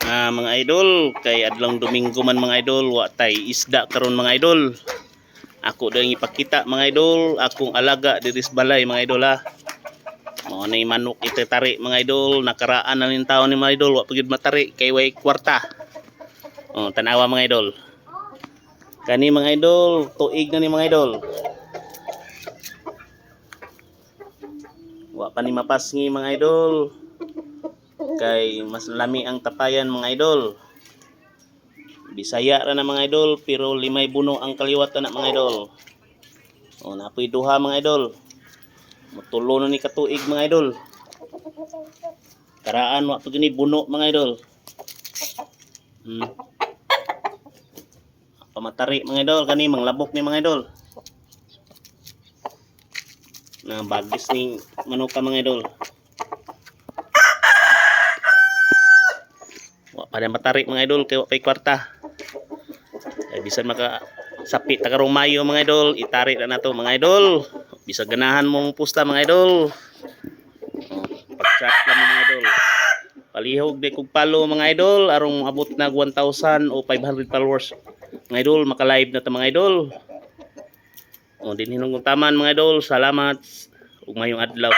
Mga idol, kay adlong Domingo man mga idol, wa tay isda karon mga idol. Ako dang ipakita mga idol, akong alaga diri sa balay mga idol ha. Mao na manok itetari mga idol, nakaraan na nin taon ni mga idol, wa pagid matari kay way kwarta. Oh, tanawa mga idol. Kani mga idol, tuig na ni mga idol. Wa pa ni mapasngi mga idol. Kay mas lami ang tapayan mga idol. Bisaya ra na mga idol, pero limay buno ang kaliwat na mga idol. O napoy duha mga idol. Mutulo na ni katuig mga idol. Karaan wa pud ni buno mga idol. Pamatari mga idol kani manglabok ni mga idol. Na bagis ni manuka mga idol. Wa pa matari mga idol kay wa pay kwarta. Ay bisan maka sapi ta karong Mayo mga idol, itari na nato mga idol. Bisa ganahan mong pusta mga idol. Pag-chat lang mga idol. Palihog di kog follow mga idol arong abot na 1,000 o 500 followers. Mga idol, maka-live na ta mga idol. O din hinungong taman mga idol. Salamat ug mayong adlaw.